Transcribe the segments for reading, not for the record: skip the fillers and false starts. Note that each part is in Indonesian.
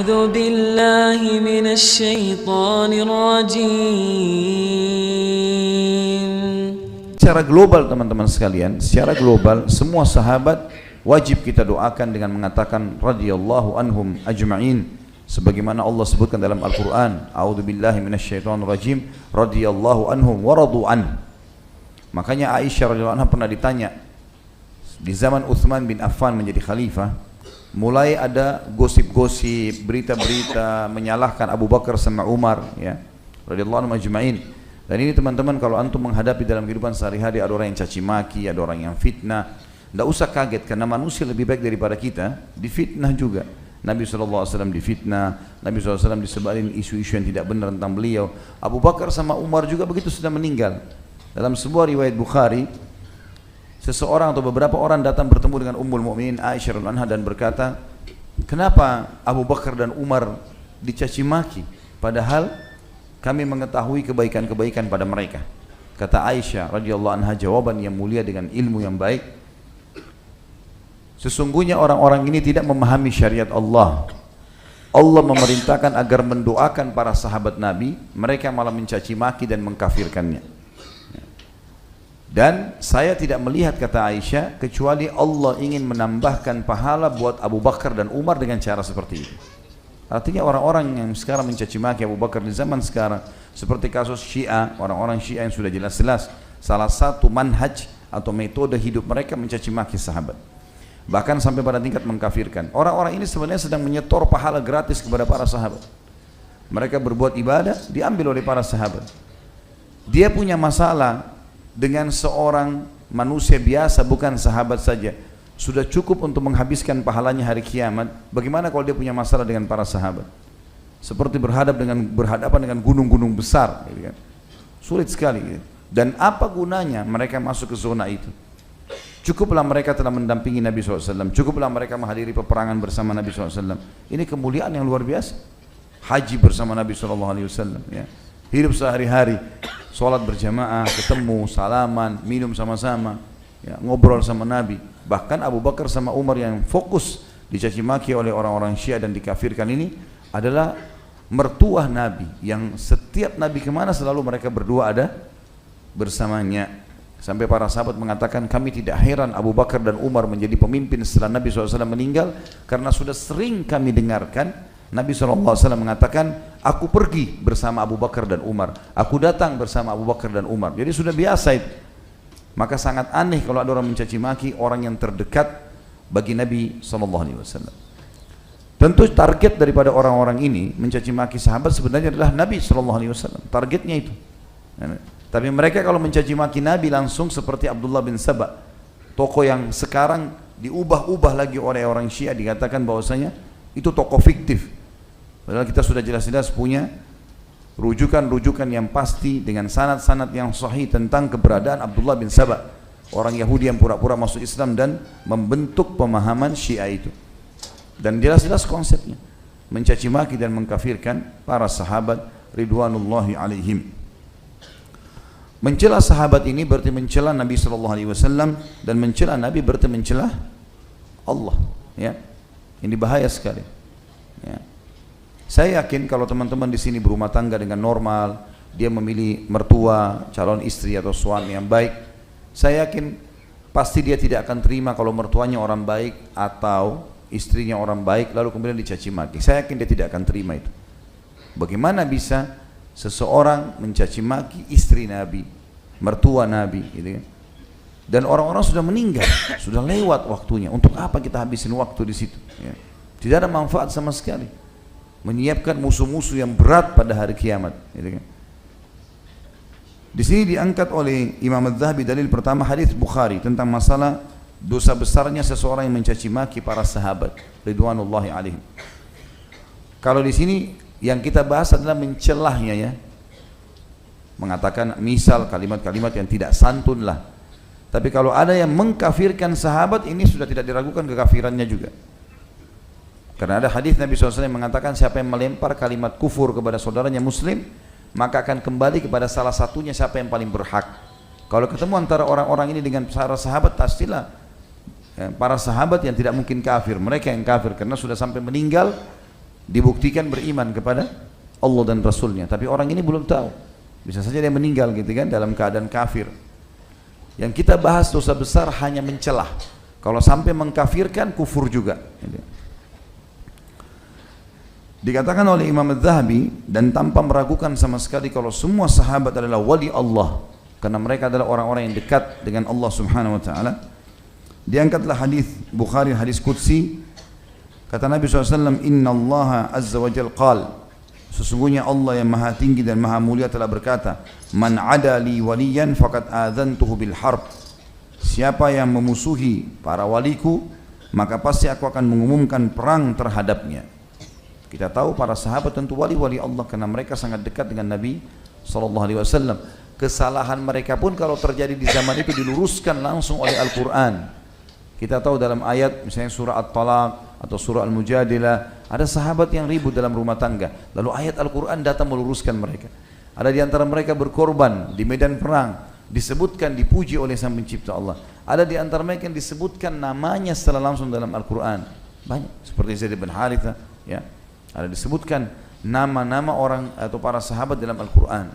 أعوذ بالله من الشيطان الرجيم. Secara global teman-teman sekalian, secara global semua sahabat wajib kita doakan dengan mengatakan radhiyallahu anhum ajma'in, sebagaimana Allah sebutkan dalam Al-Quran, a'udzubillahi minasyaitonir rajim, radhiyallahu anhum wa radu an. Makanya Aisyah radhiyallahu anha pernah ditanya di zaman Utsman bin Affan menjadi khalifah, mulai ada gosip-gosip, berita-berita menyalahkan Abu Bakar sama Umar, ya, radhiyallahu anhum ajma'in. Dan ini teman-teman, kalau antum menghadapi dalam kehidupan sehari-hari ada orang yang caci maki, ada orang yang fitnah, tidak usah kaget karena manusia lebih baik daripada kita, difitnah juga. Nabi SAW difitnah, Nabi SAW disebarin isu-isu yang tidak benar tentang beliau. Abu Bakar sama Umar juga begitu sudah meninggal. Dalam sebuah riwayat Bukhari, seseorang atau beberapa orang datang bertemu dengan Ummul Mukminin Aisyah radhiyallahu anha dan berkata, kenapa Abu Bakar dan Umar dicaci maki padahal kami mengetahui kebaikan-kebaikan pada mereka? Kata Aisyah radhiyallahu anha jawaban yang mulia dengan ilmu yang baik, sesungguhnya orang-orang ini tidak memahami syariat Allah. Allah memerintahkan agar mendoakan para sahabat Nabi, mereka malah mencaci maki dan mengkafirkannya. Dan saya tidak melihat, kata Aisyah, kecuali Allah ingin menambahkan pahala buat Abu Bakar dan Umar dengan cara seperti itu. Artinya orang-orang yang sekarang mencaci maki Abu Bakar di zaman sekarang, seperti kasus Syiah, orang-orang Syiah yang sudah jelas-jelas salah satu manhaj atau metode hidup mereka mencaci maki sahabat, bahkan sampai pada tingkat mengkafirkan. Orang-orang ini sebenarnya sedang menyetor pahala gratis kepada para sahabat. Mereka berbuat ibadah diambil oleh para sahabat. Dia punya masalah dengan seorang manusia biasa, bukan sahabat saja, sudah cukup untuk menghabiskan pahalanya hari kiamat. Bagaimana kalau dia punya masalah dengan para sahabat? Seperti berhadapan dengan gunung-gunung besar, gitu kan? Sulit sekali, gitu. Dan apa gunanya mereka masuk ke zona itu? Cukuplah mereka telah mendampingi Nabi SAW, cukuplah mereka menghadiri peperangan bersama Nabi SAW. Ini kemuliaan yang luar biasa. Haji bersama Nabi SAW, ya. Hidup sehari-hari, sholat berjamaah, ketemu, salaman, minum sama-sama, ya, ngobrol sama Nabi. Bahkan Abu Bakar sama Umar yang fokus dicaci maki oleh orang-orang Syiah dan dikafirkan ini adalah mertua Nabi, yang setiap Nabi kemana selalu mereka berdua ada bersamanya. Sampai para sahabat mengatakan, kami tidak heran Abu Bakar dan Umar menjadi pemimpin setelah Nabi SAW meninggal, karena sudah sering kami dengarkan Nabi SAW mengatakan, aku pergi bersama Abu Bakar dan Umar, aku datang bersama Abu Bakar dan Umar. Jadi sudah biasa itu. Maka sangat aneh kalau ada orang mencaci maki orang yang terdekat bagi Nabi SAW. Tentu target daripada orang-orang ini mencaci maki sahabat sebenarnya adalah Nabi SAW. Targetnya itu. Tapi mereka kalau mencaci maki Nabi langsung seperti Abdullah bin Saba, tokoh yang sekarang diubah-ubah lagi oleh orang Syiah, dikatakan bahwasanya itu tokoh fiktif. Padahal kita sudah jelas-jelas punya rujukan-rujukan yang pasti dengan sanad-sanad yang sahih tentang keberadaan Abdullah bin Saba, orang Yahudi yang pura-pura masuk Islam dan membentuk pemahaman Syiah itu. Dan jelas-jelas konsepnya mencaci maki dan mengkafirkan para sahabat ridwanullahi alaihim. Mencela sahabat ini berarti mencela Nabi SAW, dan mencela Nabi berarti mencela Allah, ya. Ini bahaya sekali, ya. Saya yakin kalau teman-teman di sini berumah tangga dengan normal, dia memilih mertua, calon istri atau suami yang baik, saya yakin pasti dia tidak akan terima kalau mertuanya orang baik atau istrinya orang baik lalu kemudian dicaci maki. Saya yakin dia tidak akan terima itu. Bagaimana bisa seseorang mencaci maki istri Nabi, mertua Nabi, gitu kan? Dan orang-orang sudah meninggal, sudah lewat waktunya. Untuk apa kita habisin waktu di situ? Ya. Tidak ada manfaat sama sekali. Menyiapkan musuh-musuh yang berat pada hari kiamat. Gitu kan? Di sini diangkat oleh Imam Az-Zahabi dalil pertama hadis Bukhari tentang masalah dosa besarnya seseorang yang mencaci maki para sahabat ridwanullahi alaihim. Kalau di sini yang kita bahas adalah mencelahnya, ya. Mengatakan misal kalimat-kalimat yang tidak santun lah. Tapi kalau ada yang mengkafirkan sahabat, ini sudah tidak diragukan kekafirannya juga. Karena ada hadis Nabi SAW yang mengatakan, siapa yang melempar kalimat kufur kepada saudaranya muslim, maka akan kembali kepada salah satunya siapa yang paling berhak. Kalau ketemu antara orang-orang ini dengan para sahabat, pastilah para sahabat yang tidak mungkin kafir, mereka yang kafir karena sudah sampai meninggal dibuktikan beriman kepada Allah dan Rasulnya, tapi orang ini belum tahu, bisa saja dia meninggal gitu kan dalam keadaan kafir. Yang kita bahas dosa besar hanya mencelah, kalau sampai mengkafirkan kufur juga. Dikatakan oleh Imam Az-Zahabi, dan tanpa meragukan sama sekali kalau semua sahabat adalah wali Allah, karena mereka adalah orang-orang yang dekat dengan Allah Subhanahu wa taala. Diangkatlah hadis Bukhari, hadis qudsi, kata Nabi SAW, Inna Allah Azza wa Jal qal, sesungguhnya Allah yang maha tinggi dan maha mulia telah berkata, Man ada li waliyan faqad adzantuhu bil harb, siapa yang memusuhi para waliku, maka pasti aku akan mengumumkan perang terhadapnya. Kita tahu para sahabat tentu wali-wali Allah karena mereka sangat dekat dengan Nabi SAW. Kesalahan mereka pun kalau terjadi di zaman itu diluruskan langsung oleh Al-Quran. Kita tahu dalam ayat misalnya surah At-Talaq atau surah Al-Mujadilah, ada sahabat yang ribut dalam rumah tangga, lalu ayat Al-Quran datang meluruskan mereka. Ada di antara mereka berkorban di medan perang, disebutkan, dipuji oleh Sang Pencipta Allah. Ada di antara mereka yang disebutkan namanya secara langsung dalam Al-Quran, banyak, seperti Zaid bin Haritha, ya. Ada disebutkan nama-nama orang atau para sahabat dalam Al-Quran.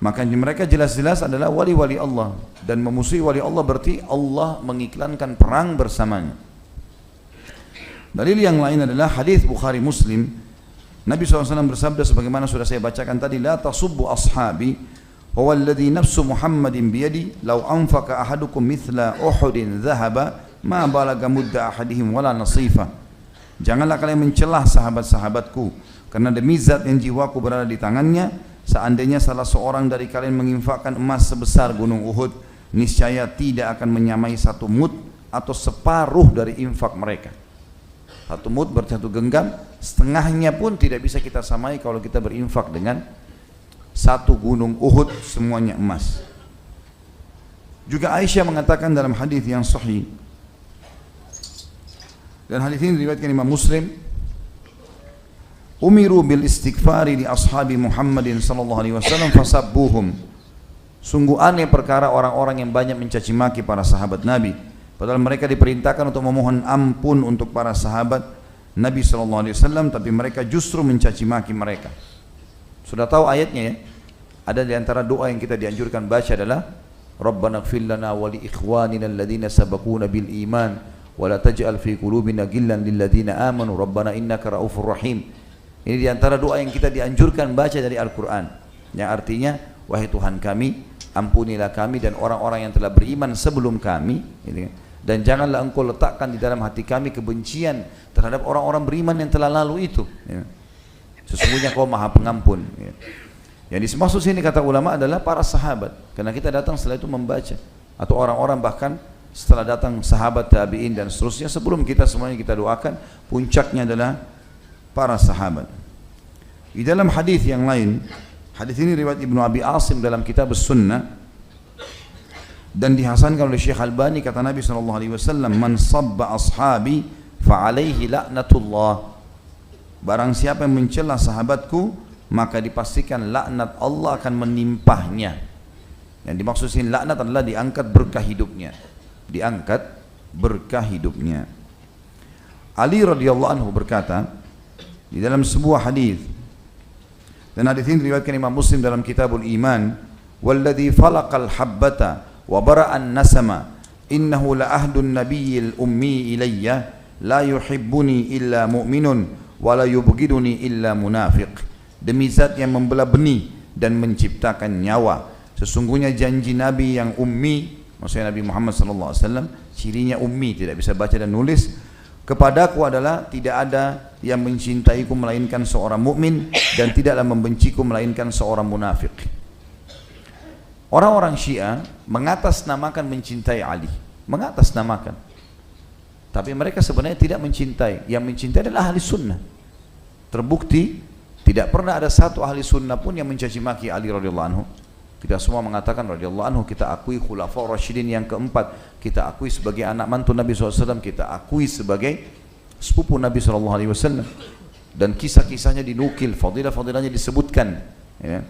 Maka mereka jelas-jelas adalah wali-wali Allah, dan memusuhi wali Allah berarti Allah mengiklankan perang bersamanya. Dalil yang lain adalah hadis Bukhari Muslim. Nabi SAW bersabda sebagaimana sudah saya bacakan tadi, La tasubbu ashabi huwa alladhi nafsu Muhammadin biyadi law anfaqa ahadukum mithla Uhudin dhahaba ma balaga mudda ahadihim wala nasifa. Janganlah kalian mencelah sahabat-sahabatku, karena demi zat yang jiwaku berada di tangannya, seandainya salah seorang dari kalian menginfakkan emas sebesar gunung Uhud, niscaya tidak akan menyamai satu mud atau separuh dari infak mereka. Satu mud berarti satu genggam, setengahnya pun tidak bisa kita samai kalau kita berinfak dengan satu gunung Uhud semuanya emas. Juga Aisyah mengatakan dalam hadis yang sahih, dan hadis ini diriwayatkan Imam Muslim, umiru bil istighfari li ashabi Muhammadin sallallahu alaihi wasallam fasabbuhum. Sungguh aneh perkara orang-orang yang banyak mencaci maki para sahabat Nabi, padahal mereka diperintahkan untuk memohon ampun untuk para sahabat Nabi sallallahu alaihi wasallam, tapi mereka justru mencaci maki mereka. Sudah tahu ayatnya ya? Ada di antara doa yang kita dianjurkan baca adalah Rabbana ighfir lana wa li ikhwanina alladhina sabaquna bil iman wa la taj'al fi qulubina ghillan lil ladzina amanu rabbana innaka raufur rahim. Ini di antara doa yang kita dianjurkan baca dari Al-Qur'an, yang artinya wahai Tuhan kami, ampunilah kami dan orang-orang yang telah beriman sebelum kami, dan janganlah engkau letakkan di dalam hati kami kebencian terhadap orang-orang beriman yang telah lalu itu. Sesungguhnya kau maha pengampun. Yang dimaksud sini kata ulama adalah para sahabat, karena kita datang setelah itu membaca, atau orang-orang bahkan setelah datang sahabat, tabi'in dan seterusnya, sebelum kita semuanya kita doakan, puncaknya adalah para sahabat. Di dalam hadis yang lain, hadis ini riwayat Ibnu Abi Asim dalam kitab As-Sunnah, dan dihasankan oleh Syekh Albani, kata Nabi SAW, Man sabba ashabi fa'alaihi la'natullah. Barang siapa yang mencela sahabatku, maka dipastikan laknat Allah akan menimpahnya. Yang dimaksud sini laknat adalah diangkat berkah hidupnya, diangkat berkah hidupnya. Ali radhiyallahu anhu berkata di dalam sebuah hadis, dan hadis ini diriwayatkan Imam Muslim dalam Kitabul Iman, walladzi falaqal habbata wa bara'an nasama innahu la ahdun nabiyyil ummi ilayya la yuhibbuni illa mu'minun wa la yubghiduni illa munafiq. Demi zat yang membelah benih dan menciptakan nyawa, sesungguhnya janji Nabi yang ummi, maksudnya Nabi Muhammad SAW, cirinya ummi, tidak bisa baca dan nulis, kepadaku adalah tidak ada yang mencintaiku melainkan seorang mukmin, dan tidaklah membenciku melainkan seorang munafik. Orang-orang Syiah mengatasnamakan mencintai Ali, mengatasnamakan, tapi mereka sebenarnya tidak mencintai. Yang mencintai adalah ahli sunnah. Terbukti tidak pernah ada satu ahli sunnah pun yang mencaci maki Ali radhiyallahu anhu. Kita semua mengatakan radhiyallahu anhu, kita akui khulafaur rasyidin yang keempat, kita akui sebagai anak mantu Nabi SAW, kita akui sebagai sepupu Nabi SAW, dan kisah-kisahnya dinukil, fadilah-fadilahnya disebutkan, ya.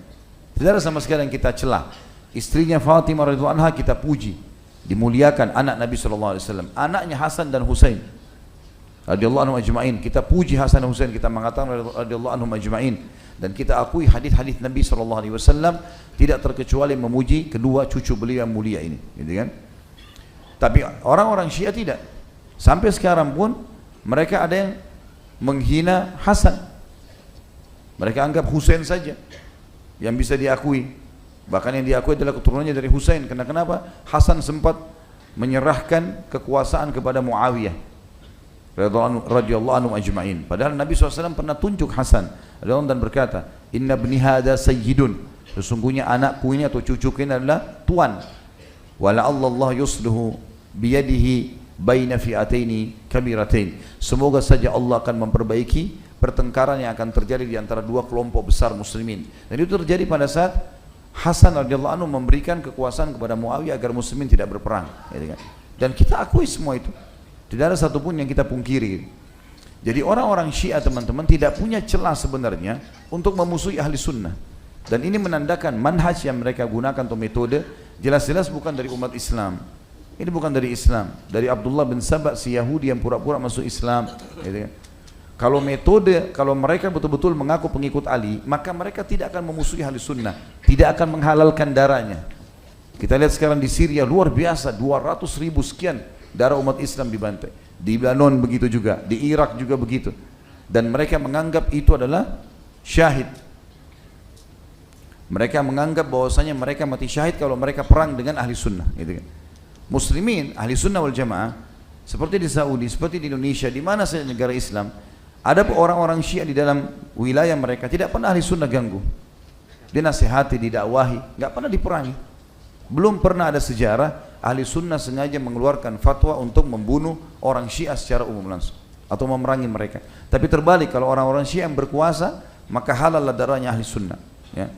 Tidak ada sama sekali yang kita celah. Istrinya Fatimah radhiyallahu anha kita puji, dimuliakan, anak Nabi SAW, anaknya Hasan dan Husain. radhiyallahu anhum ajma'in. Kita puji Hasan dan Husain, kita mengatakan radhiyallahu anhum ajma'in, dan kita akui hadis-hadis Nabi SAW tidak terkecuali memuji kedua cucu beliau yang mulia ini, gitu kan? Tapi orang-orang Syiah tidak. Sampai sekarang pun mereka ada yang menghina Hasan. Mereka anggap Husain saja yang bisa diakui. Bahkan yang diakui adalah keturunannya dari Husain. Karena kenapa? Hasan sempat menyerahkan kekuasaan kepada Muawiyah radhiyallahu anhu ajma'in. Padahal Nabi SAW pernah tunjuk Hasan dan berkata, Inna bni hadha sayyidun, sesungguhnya anakku ini atau cucuku ini adalah tuan. Wala'allallah yusluhu biyadihi baina fi'ataini kabiratain. Semoga saja Allah akan memperbaiki pertengkaran yang akan terjadi di antara dua kelompok besar muslimin. Dan itu terjadi pada saat Hasan radhiyallahu anhu memberikan kekuasaan kepada Muawiyah agar muslimin tidak berperang, gitu kan? Dan kita akui semua itu. Tidak ada satupun yang kita pungkiri. Jadi orang-orang Syiah teman-teman tidak punya celah sebenarnya untuk memusuhi ahli sunnah. Dan ini menandakan manhaj yang mereka gunakan atau metode jelas-jelas bukan dari umat Islam. Ini bukan dari Islam, dari Abdullah bin Saba si Yahudi yang pura-pura masuk Islam, gitu kan? Kalau mereka betul-betul mengaku pengikut Ali, maka mereka tidak akan memusuhi ahli sunnah, tidak akan menghalalkan darahnya. Kita lihat sekarang di Syria luar biasa, 200.000 sekian darah umat Islam dibantai. Di Lebanon begitu juga, di Irak juga begitu. Dan mereka menganggap itu adalah syahid. Mereka menganggap bahwasanya mereka mati syahid kalau mereka perang dengan ahli sunnah, gitu kan? Muslimin, ahli sunnah wal jamaah, seperti di Saudi, seperti di Indonesia, di mana saja negara Islam, ada orang-orang Syiah di dalam wilayah mereka tidak pernah ahli sunnah ganggu. Dinasihati, didakwahi, nggak pernah diperangi. Belum pernah ada sejarah ahli sunnah sengaja mengeluarkan fatwa untuk membunuh orang Syiah secara umum langsung atau memerangi mereka. Tapi terbalik, kalau orang-orang Syiah yang berkuasa, maka halal darahnya ahli sunnah, ya.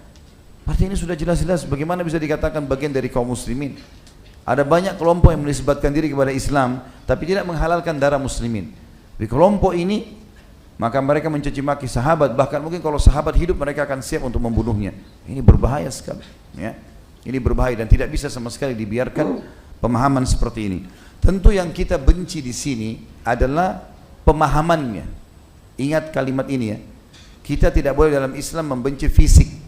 Berarti ini sudah jelas-jelas bagaimana bisa dikatakan bagian dari kaum muslimin. Ada banyak kelompok yang menisbatkan diri kepada Islam tapi tidak menghalalkan darah muslimin. Di kelompok ini maka mereka mencaci maki sahabat, bahkan mungkin kalau sahabat hidup mereka akan siap untuk membunuhnya. Ini berbahaya sekali, ya. Ini berbahaya dan tidak bisa sama sekali dibiarkan pemahaman seperti ini. Tentu yang kita benci di sini adalah pemahamannya. Ingat kalimat ini, ya. Kita tidak boleh dalam Islam membenci fisik.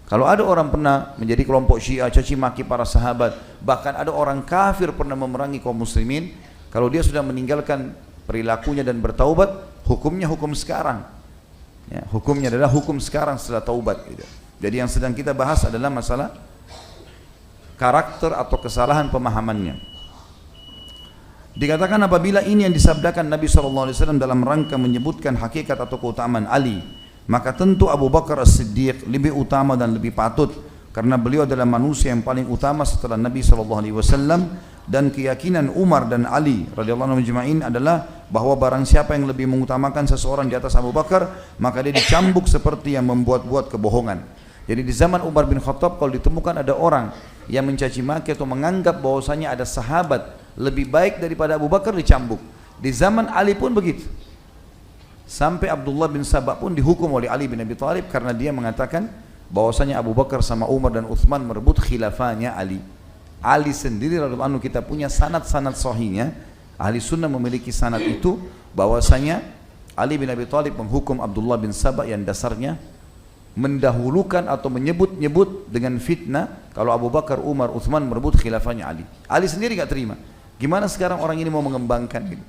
Kalau ada orang pernah menjadi kelompok Syiah, caci maki para sahabat, bahkan ada orang kafir pernah memerangi kaum muslimin, kalau dia sudah meninggalkan perilakunya dan bertaubat, hukumnya hukum sekarang, ya, hukumnya adalah hukum sekarang setelah taubat, gitu. Jadi yang sedang kita bahas adalah masalah karakter atau kesalahan pemahamannya. Dikatakan apabila ini yang disabdakan Nabi SAW dalam rangka menyebutkan hakikat atau keutamaan Ali, maka tentu Abu Bakar As-Siddiq lebih utama dan lebih patut, karena beliau adalah manusia yang paling utama setelah Nabi SAW. Dan keyakinan Umar dan Ali radhiyallahu anhum ajma'in adalah bahwa barang siapa yang lebih mengutamakan seseorang di atas Abu Bakar, maka dia dicambuk seperti yang membuat-buat kebohongan. Jadi di zaman Umar bin Khattab, kalau ditemukan ada orang yang mencaci maki atau menganggap bahwasanya ada sahabat lebih baik daripada Abu Bakar, dicambuk. Di zaman Ali pun begitu. Sampai Abdullah bin Saba pun dihukum oleh Ali bin Abi Thalib karena dia mengatakan bahwasanya Abu Bakar sama Umar dan Uthman merebut khilafahnya Ali. Ali sendiri radhiyallahu anhu, kita punya sanad-sanad sahihnya, ahli sunnah memiliki sanad itu, bahwasanya Ali bin Abi Thalib menghukum Abdullah bin Saba yang dasarnya mendahulukan atau menyebut-nyebut dengan fitnah kalau Abu Bakar, Umar, Uthman merebut khilafahnya Ali. Ali sendiri gak terima. Gimana sekarang orang ini mau mengembangkan gitu?